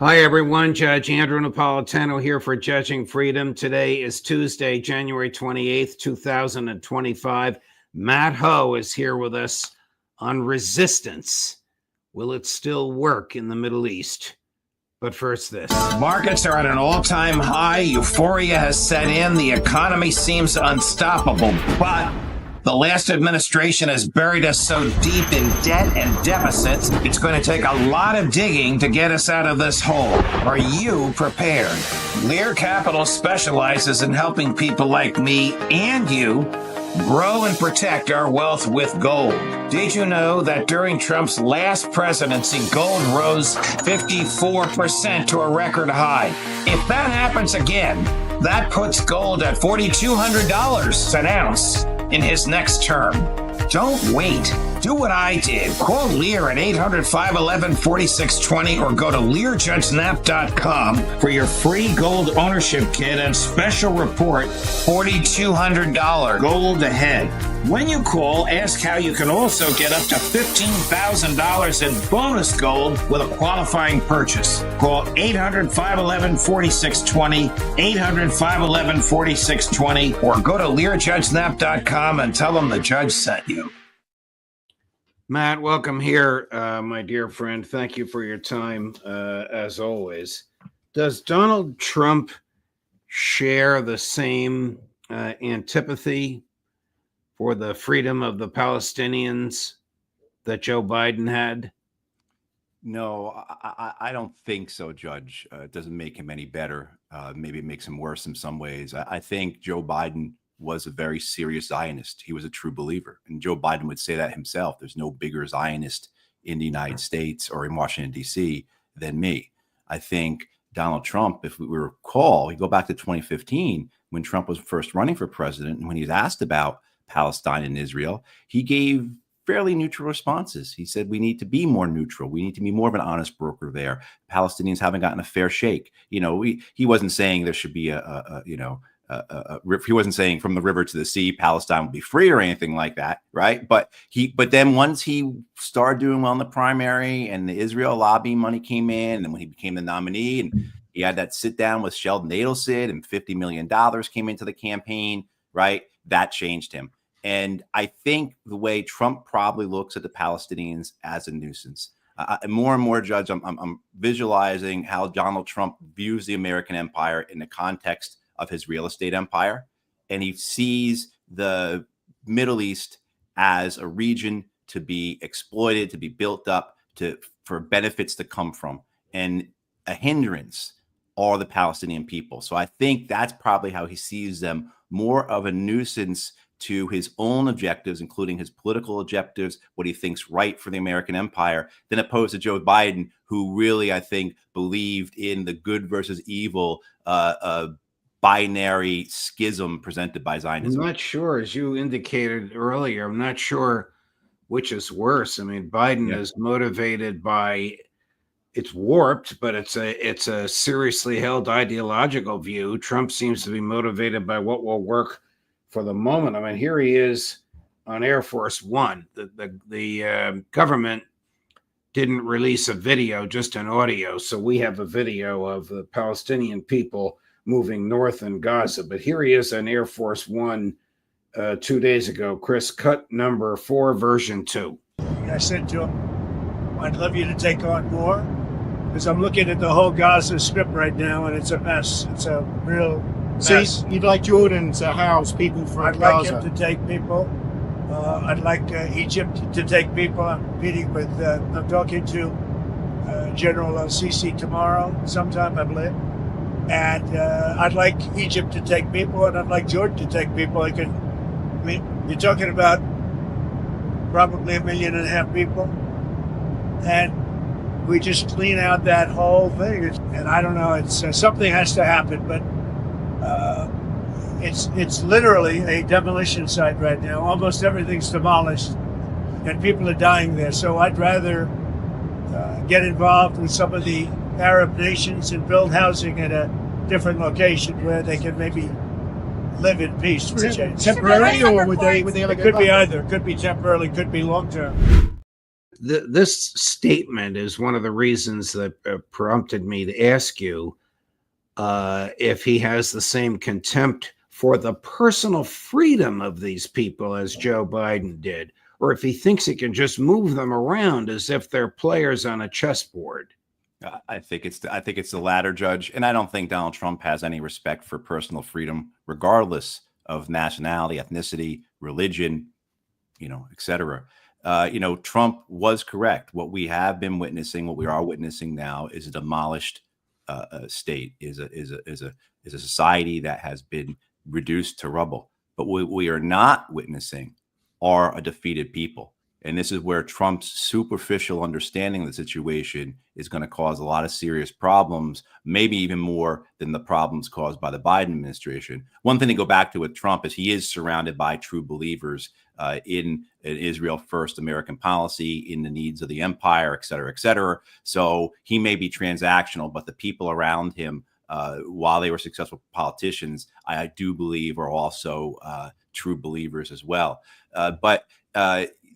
Hi, everyone. Judge Andrew Napolitano here for Judging Freedom. Today is Tuesday, January 28th, 2025. Matt Ho is here with us on resistance. Will it still work in the Middle East? But first, this. Markets are at an all-time high. Euphoria has set in. The economy seems unstoppable, but the last administration has buried us so deep in debt and deficits, it's going to take a lot of digging to get us out of this hole. Are you prepared? Lear Capital specializes in helping people like me and you grow and protect our wealth with gold. Did you know that during Trump's last presidency, gold rose 54% to a record high? If that happens again, that puts gold at $4,200 an ounce in his next term. Don't wait. Do what I did. Call Lear at 800-511-4620 or go to LearJudgeNap.com for your free gold ownership kit and special report, $4,200 gold ahead. When you call, ask how you can also get up to $15,000 in bonus gold with a qualifying purchase. Call 800-511-4620, 800-511-4620, or go to LearJudgeNap.com and tell them the judge sent you. Matt, welcome here, my dear friend. Thank you for your time, as always. Does Donald Trump share the same antipathy for the freedom of the Palestinians that Joe Biden had? No, I don't think so, Judge. It doesn't make him any better. Maybe it makes him worse in some ways. I think Joe Biden was a very serious Zionist. He was a true believer. And Joe Biden would say that himself. There's no bigger Zionist in the United States or in Washington, D.C. than me. I think Donald Trump, if we recall, we go back to 2015 when Trump was first running for president, and when he was asked about Palestine and Israel, he gave fairly neutral responses. He said, we need to be more neutral. We need to be more of an honest broker there. Palestinians haven't gotten a fair shake. You know, he wasn't saying there should be he wasn't saying from the river to the sea, Palestine will be free or anything like that, right? But then once he started doing well in the primary and the Israel lobby money came in, and when he became the nominee and he had that sit down with Sheldon Adelson and $50 million came into the campaign, right? That changed him. And I think the way Trump probably looks at the Palestinians as a nuisance. More and more, Judge, I'm visualizing how Donald Trump views the American empire in the context of his real estate empire. And he sees the Middle East as a region to be exploited, to be built up, for benefits to come from. And a hindrance are the Palestinian people. So I think that's probably how he sees them, more of a nuisance to his own objectives, including his political objectives, what he thinks right for the American empire, than opposed to Joe Biden, who really, I think, believed in the good versus evil binary schism presented by Zionism. I'm not sure, as you indicated earlier, I'm not sure which is worse. I mean, Biden is motivated by, it's warped, but it's a seriously held ideological view. Trump seems to be motivated by what will work for the moment. I mean, here he is on Air Force One. The government didn't release a video, just an audio. So we have a video of the Palestinian people moving north in Gaza. But here he is on Air Force One 2 days ago. Chris, cut number 4, version 2. I said to him, I'd love you to take on more, because I'm looking at the whole Gaza Strip right now, and it's a mess. It's a real mess. You'd like Jordan to house people from I'd Gaza? like him to take people. I'd like Egypt to take people. I'm talking to General al-Sisi tomorrow, sometime, I believe. And I'd like Egypt to take people, and I'd like Jordan to take people. You're talking about probably 1.5 million people, and we just clean out that whole thing. And I don't know, it's something has to happen, but it's literally a demolition site right now. Almost everything's demolished, and people are dying there. So I'd rather get involved with some of the Arab nations and build housing at a different location where they can maybe live in peace. Temporary, or would they It could be either. It could be temporarily, could be long term. this statement is one of the reasons that prompted me to ask you if he has the same contempt for the personal freedom of these people as Joe Biden did, or if he thinks he can just move them around as if they're players on a chessboard. I think it's the latter, Judge, and I don't think Donald Trump has any respect for personal freedom, regardless of nationality, ethnicity, religion, et cetera. Trump was correct. What we have been witnessing, what we are witnessing now, is a demolished state, is a society that has been reduced to rubble. But what we are not witnessing are a defeated people. And this is where Trump's superficial understanding of the situation is going to cause a lot of serious problems, maybe even more than the problems caused by the Biden administration. One thing to go back to with Trump is he is surrounded by true believers in an Israel first American policy, in the needs of the empire, et cetera, et cetera. So he may be transactional, but the people around him, while they were successful politicians, I do believe are also true believers as well. But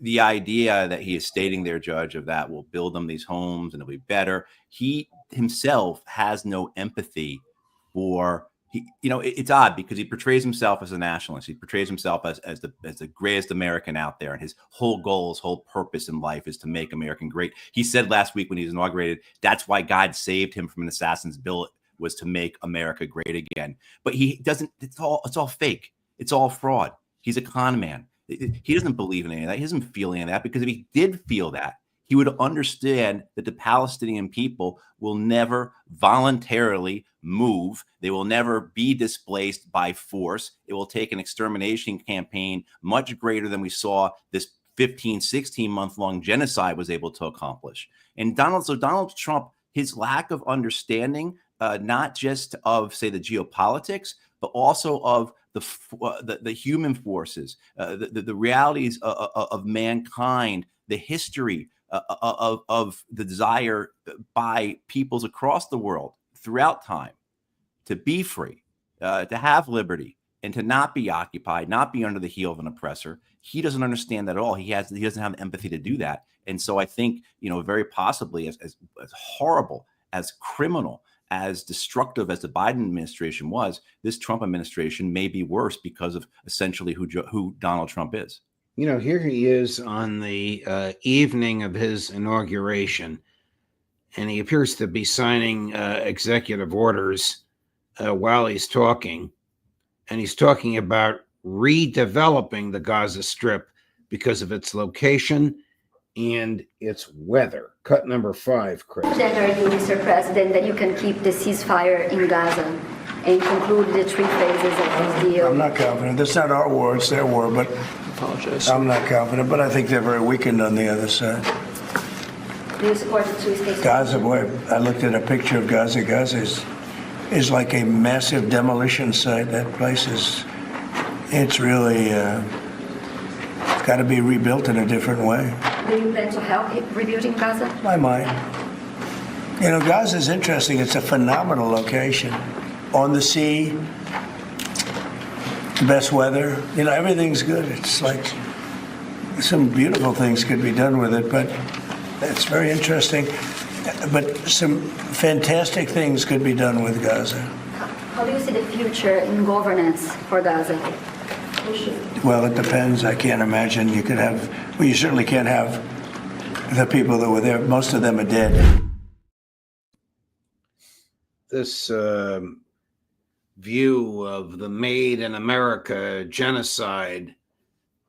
the idea that he is stating there, Judge, of that we'll build them these homes and it'll be better. He himself has no empathy for, it's odd because he portrays himself as a nationalist. He portrays himself as the greatest American out there. And his whole goal, his whole purpose in life is to make America great. He said last week when he was inaugurated, that's why God saved him from an assassin's bullet, was to make America great again. But he doesn't, it's all fake. It's all fraud. He's a con man. He doesn't believe in any of that. He doesn't feel any of that, because if he did feel that, he would understand that the Palestinian people will never voluntarily move. They will never be displaced by force. It will take an extermination campaign much greater than we saw this 15, 16-month-long genocide was able to accomplish. And Donald Trump, his lack of understanding, not just of, say, the geopolitics, but also of the human forces, the realities of mankind, the history of the desire by peoples across the world throughout time to be free, to have liberty, and to not be occupied, not be under the heel of an oppressor. He doesn't understand that at all. He doesn't have the empathy to do that. And so I think, very possibly as horrible, as criminal, as destructive as the Biden administration was, this Trump administration may be worse because of essentially who Donald Trump is. Here he is on the evening of his inauguration, and he appears to be signing executive orders while he's talking. And he's talking about redeveloping the Gaza Strip because of its location and its weather. Cut number 5, Chris. Then are you, Mr. President, that you can keep the ceasefire in Gaza and conclude the 3 phases of this deal? I'm not confident. That's not our war, it's their war, but I'm not confident. But I think they're very weakened on the other side. Do you support the 2-state? Gaza, boy, I looked at a picture of Gaza. Gaza is like a massive demolition site. That place it's really got to be rebuilt in a different way. Do you plan to help rebuilding Gaza? I might. Gaza is interesting. It's a phenomenal location. On the sea, the best weather. Everything's good. It's like some beautiful things could be done with it, but it's very interesting. But some fantastic things could be done with Gaza. How do you see the future in governance for Gaza? Well, it depends. I can't imagine you could have, you certainly can't have the people that were there. Most of them are dead. This view of the Made in America genocide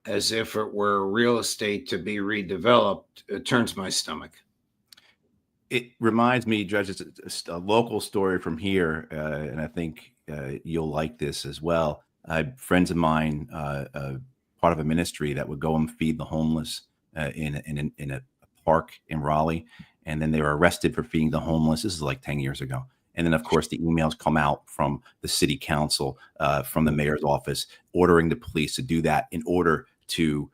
as if it were real estate to be redeveloped, it turns my stomach. It reminds me, Judge, it's a local story from here, and I think you'll like this as well. Friends of mine, part of a ministry that would go and feed the homeless in a park in Raleigh, and then they were arrested for feeding the homeless. This is like 10 years ago. And then, of course, the emails come out from the city council, from the mayor's office, ordering the police to do that in order to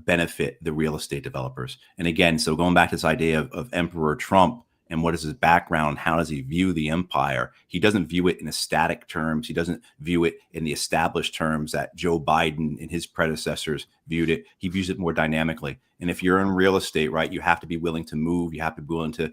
benefit the real estate developers. And again, so going back to this idea of Emperor Trump and what is his background, how does he view the empire. He doesn't view it in static terms. He doesn't view it in the established terms that Joe Biden and his predecessors viewed it. He views it more dynamically. And if you're in real estate, right, you have to be willing to move. You have to be willing to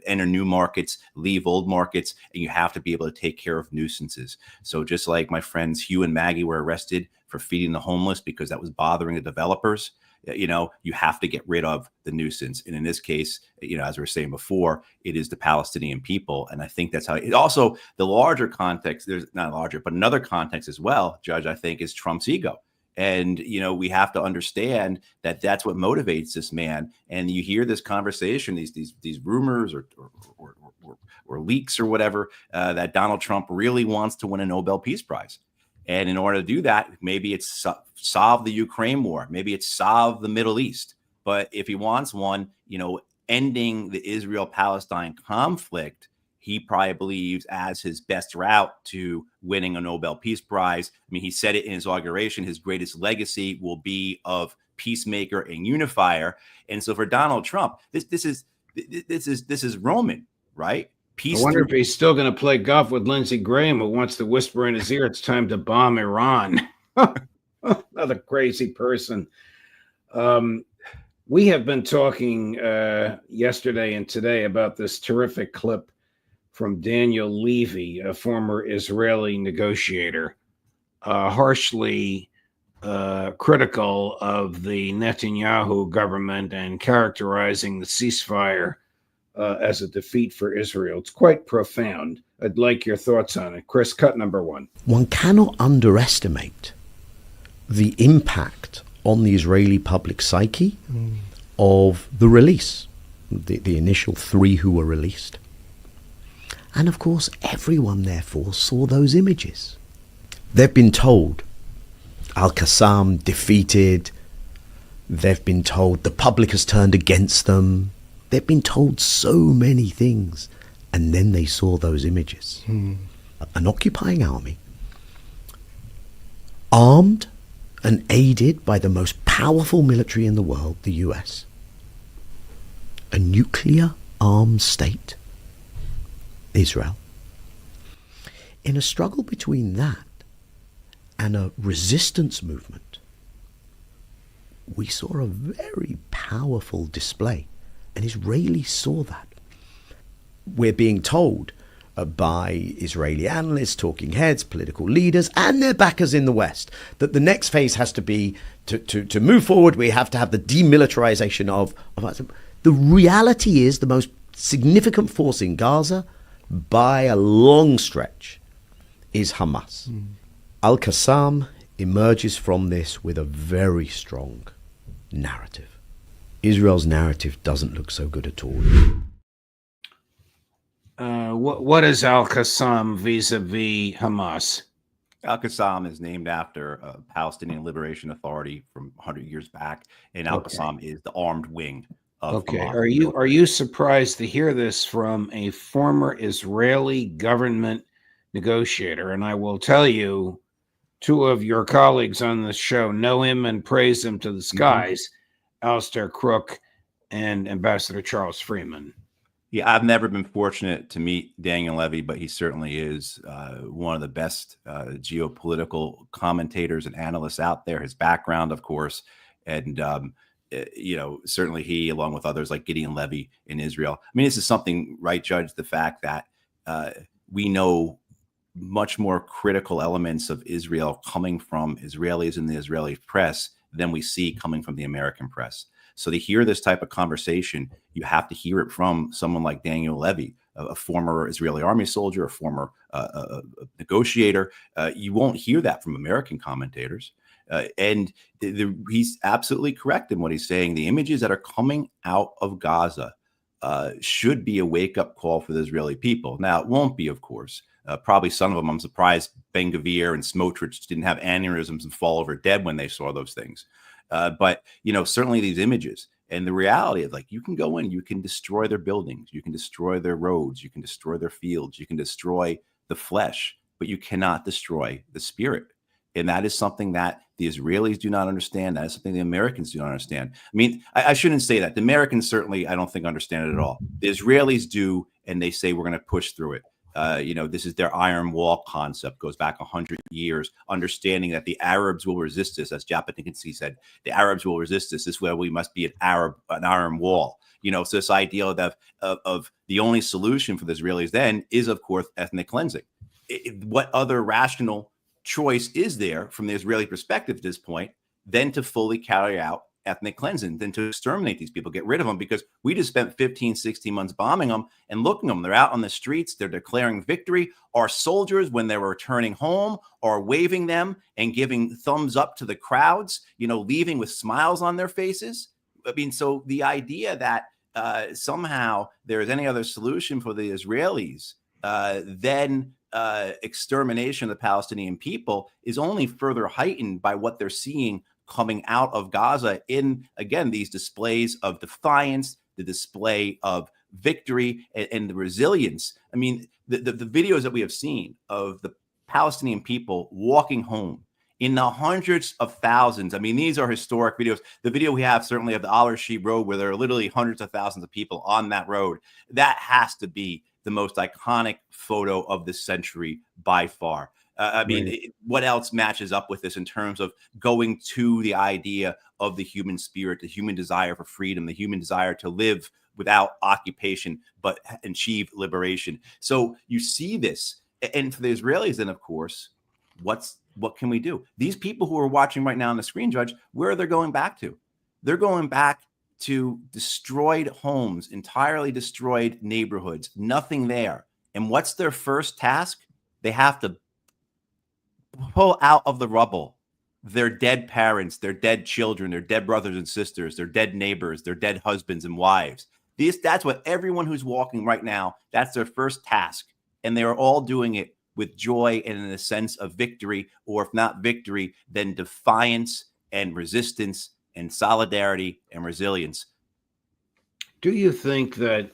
enter new markets, leave old markets, and you have to be able to take care of nuisances. So just like my friends Hugh and Maggie were arrested for feeding the homeless because that was bothering the developers, you have to get rid of the nuisance. And in this case, as we were saying before, it is the Palestinian people. And I think that's how it also, the larger context, there's not larger, but another context as well, Judge, I think, is Trump's ego. And, we have to understand that that's what motivates this man. And you hear this conversation, these rumors or leaks or whatever, that Donald Trump really wants to win a Nobel Peace Prize. And in order to do that, maybe it's solve the Ukraine war, maybe it's solve the Middle East. But if he wants one, ending the Israel-Palestine conflict, he probably believes as his best route to winning a Nobel Peace Prize. I mean, he said it in his inauguration, his greatest legacy will be of peacemaker and unifier. And so for Donald Trump, this is Roman, right? I wonder if he's still going to play golf with Lindsey Graham, who wants to whisper in his ear, it's time to bomb Iran. Another crazy person. We have been talking yesterday and today about this terrific clip from Daniel Levy, a former Israeli negotiator, harshly critical of the Netanyahu government and characterizing the ceasefire as a defeat for Israel. It's quite profound. I'd like your thoughts on it. Chris, cut number one. One cannot underestimate the impact on the Israeli public psyche of the release, the initial 3 who were released. And of course, everyone therefore saw those images. They've been told Al-Qassam defeated. They've been told the public has turned against them. They've been told so many things, and then they saw those images. An occupying army, armed and aided by the most powerful military in the world, the US, a nuclear-armed state, Israel, in a struggle between that and a resistance movement, we saw a very powerful display. And Israelis saw that. We're being told by Israeli analysts, talking heads, political leaders, and their backers in the West that the next phase has to be to move forward. We have to have the demilitarization of the reality is the most significant force in Gaza by a long stretch is Hamas. Al-Qassam emerges from this with a very strong narrative. Israel's narrative doesn't look so good at all. What is Al-Qassam vis-a-vis Hamas? Al-Qassam is named after a Palestinian Liberation Authority from 100 years back, and Al-Qassam is the armed wing of Hamas. Are you surprised to hear this from a former Israeli government negotiator? And I will tell you, 2 of your colleagues on the show know him and praise him to the skies. Alistair Crook and Ambassador Charles Freeman. Yeah, I've never been fortunate to meet Daniel Levy, but he certainly is one of the best geopolitical commentators and analysts out there. His background, of course, and certainly he, along with others like Gideon Levy in Israel. I mean, this is something, right, Judge? The fact that we know much more critical elements of Israel coming from Israelis in the Israeli press than we see coming from the American press. So to hear this type of conversation, you have to hear it from someone like Daniel Levy, a former Israeli army soldier, a former negotiator. You won't hear that from American commentators. And he's absolutely correct in what he's saying. The images that are coming out of Gaza should be a wake-up call for the Israeli people. Now, it won't be, of course. Probably some of them, I'm surprised Ben-Gvir and Smotrich didn't have aneurysms and fall over dead when they saw those things. But, certainly these images and the reality of, like, you can go in, you can destroy their buildings, you can destroy their roads, you can destroy their fields, you can destroy the flesh, but you cannot destroy the spirit. And that is something that the Israelis do not understand. That is something the Americans do not understand. I mean, I shouldn't say that. The Americans certainly, I don't think, understand it at all. The Israelis do, and they say we're going to push through it. This is their iron wall concept, goes back 100 years, understanding that the Arabs will resist this. As Japanikisi said, the Arabs will resist this. This way we must be an iron wall. So this idea of the only solution for the Israelis then is, of course, ethnic cleansing. What other rational choice is there from the Israeli perspective at this point than to fully carry out ethnic cleansing, than to exterminate these people, get rid of them? Because we just spent 15, 16 months bombing them and looking at them. They're out on the streets. They're declaring victory. Our soldiers, when they were returning home, are waving them and giving thumbs up to the crowds, leaving with smiles on their faces. I mean, so the idea that somehow there is any other solution for the Israelis than extermination of the Palestinian people is only further heightened by what they're seeing coming out of Gaza in, again, these displays of defiance, the display of victory, and the resilience. I mean, the videos that we have seen of the Palestinian people walking home in the hundreds of thousands. I mean, these are historic videos. The video we have certainly of the Al-Rashid Road, where there are literally hundreds of thousands of people on that road. That has to be the most iconic photo of the century by far. What else matches up with this in terms of going to the idea of the human spirit, the human desire for freedom, the human desire to live without occupation, but achieve liberation? So you see this. And for the Israelis, then, of course, what can we do? These people who are watching right now on the screen, Judge, where are they going back to? They're going back to destroyed homes, entirely destroyed neighborhoods, nothing there. And what's their first task? They have to pull out of the rubble their dead parents, their dead children, their dead brothers and sisters, their dead neighbors, their dead husbands and wives. That's what everyone who's walking right now, that's their first task. And they are all doing it with joy and in a sense of victory, or if not victory, then defiance and resistance and solidarity and resilience. Do you think that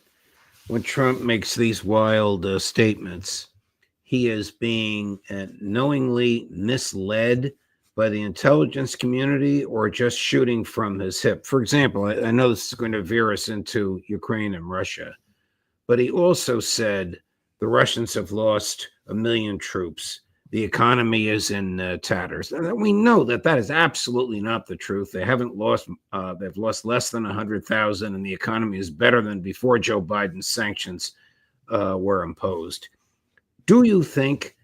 when Trump makes these wild statements, he is being knowingly misled by the intelligence community, or just shooting from his hip? For example, I know this is going to veer us into Ukraine and Russia, but he also said the Russians have lost 1 million troops. The economy is in tatters. And we know that is absolutely not the truth. They haven't lost, they've lost less than 100,000, and the economy is better than before Joe Biden's sanctions were imposed. Do you think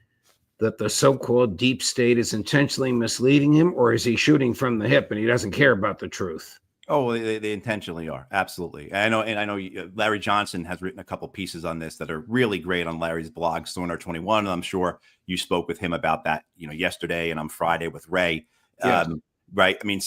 that the so-called deep state is intentionally misleading him, or is he shooting from the hip and he doesn't care about the truth? Oh, they intentionally are. Absolutely. I know Larry Johnson has written a couple pieces on this that are really great on Larry's blog, Stoner 21. I'm sure you spoke with him about that, yesterday and on Friday with Ray. Yes. Right. I mean,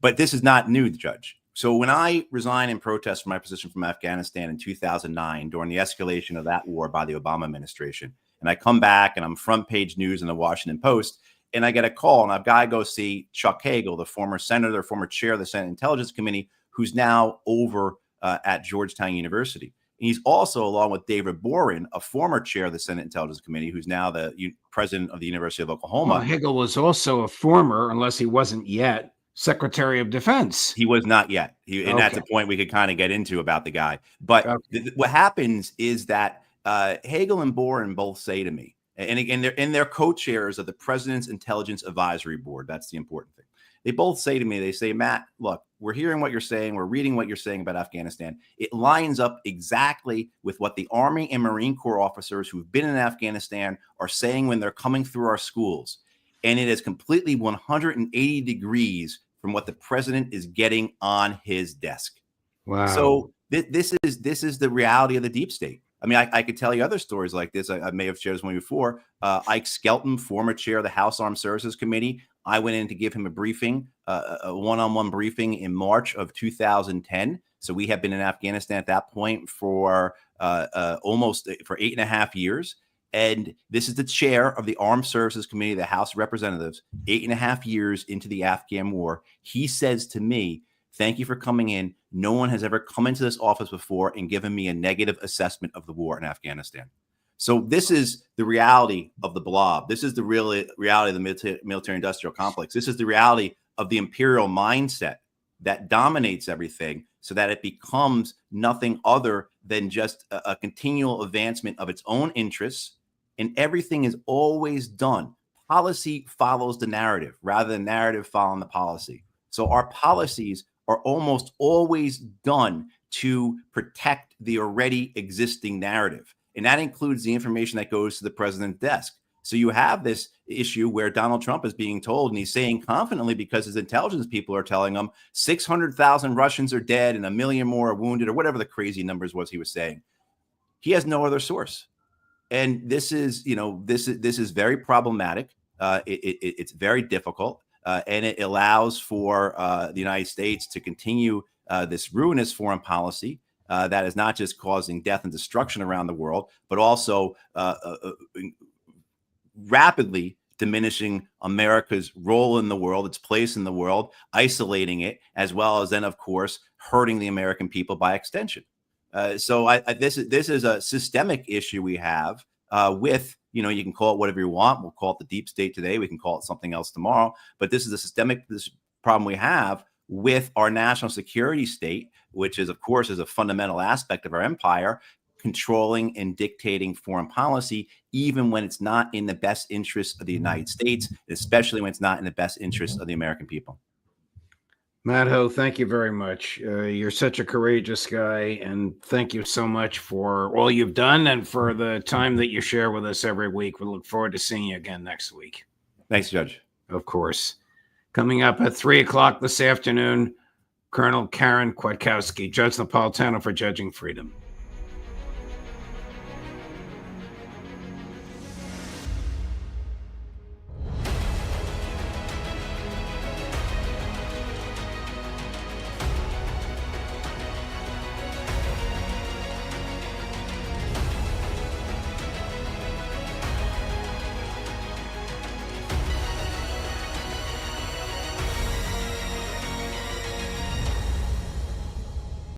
but this is not new, Judge. So when I resigned in protest from my position from Afghanistan in 2009, during the escalation of that war by the Obama administration, and I come back and I'm front page news in the Washington Post, and I get a call, and I've got to go see Chuck Hagel, the former senator, former chair of the Senate Intelligence Committee, who's now over at Georgetown University. And he's also, along with David Boren, a former chair of the Senate Intelligence Committee, who's now the president of the University of Oklahoma. Well, Hagel was also a former, unless he wasn't yet, Secretary of Defense. He was not yet. And that's a point we could kind of get into about the guy. But what happens is that Hagel and Boren both say to me, and again, they're co-chairs of the President's Intelligence Advisory Board. That's the important thing. They both say to me, they say, Matt, look, we're hearing what you're saying. We're reading what you're saying about Afghanistan. It lines up exactly with what the Army and Marine Corps officers who've been in Afghanistan are saying when they're coming through our schools. And it is completely 180 degrees from what the president is getting on his desk. Wow. So this is the reality of the deep state. I mean, I could tell you other stories like this. I may have shared this one before. Ike Skelton, former chair of the House Armed Services Committee. I went in to give him a briefing, a one-on-one briefing in March of 2010. So we have been in Afghanistan at that point for almost for 8.5 years. And this is the chair of the Armed Services Committee, the House of Representatives, 8.5 years into the Afghan war. He says to me, thank you for coming in. No one has ever come into this office before and given me a negative assessment of the war in Afghanistan. So this is the reality of the blob. This is the real reality of the military-industrial complex. This is the reality of the imperial mindset that dominates everything, so that it becomes nothing other than just a continual advancement of its own interests, and everything is always done. Policy follows the narrative rather than narrative following the policy. So our policies are almost always done to protect the already existing narrative. And that includes the information that goes to the president's desk. So you have this issue where Donald Trump is being told, and he's saying confidently because his intelligence people are telling him 600,000 Russians are dead and 1 million more are wounded, or whatever the crazy numbers was he was saying. He has no other source. And this is, this is very problematic. It's very difficult, and it allows for the United States to continue this ruinous foreign policy that is not just causing death and destruction around the world, but also rapidly diminishing America's role in the world, its place in the world, isolating it, as well as then, of course, hurting the American people by extension. So this is a systemic issue we have with, you can call it whatever you want. We'll call it the deep state today. We can call it something else tomorrow. But this is a systemic problem we have with our national security state, which is, of course, is a fundamental aspect of our empire, controlling and dictating foreign policy, even when it's not in the best interest of the United States, especially when it's not in the best interest of the American people. Matt Ho, thank you very much. You're such a courageous guy, and thank you so much for all you've done and for the time that you share with us every week. We look forward to seeing you again next week. Thanks, Judge. Of course. Coming up at 3 o'clock this afternoon, Colonel Karen Kwiatkowski, Judge Napolitano for Judging Freedom.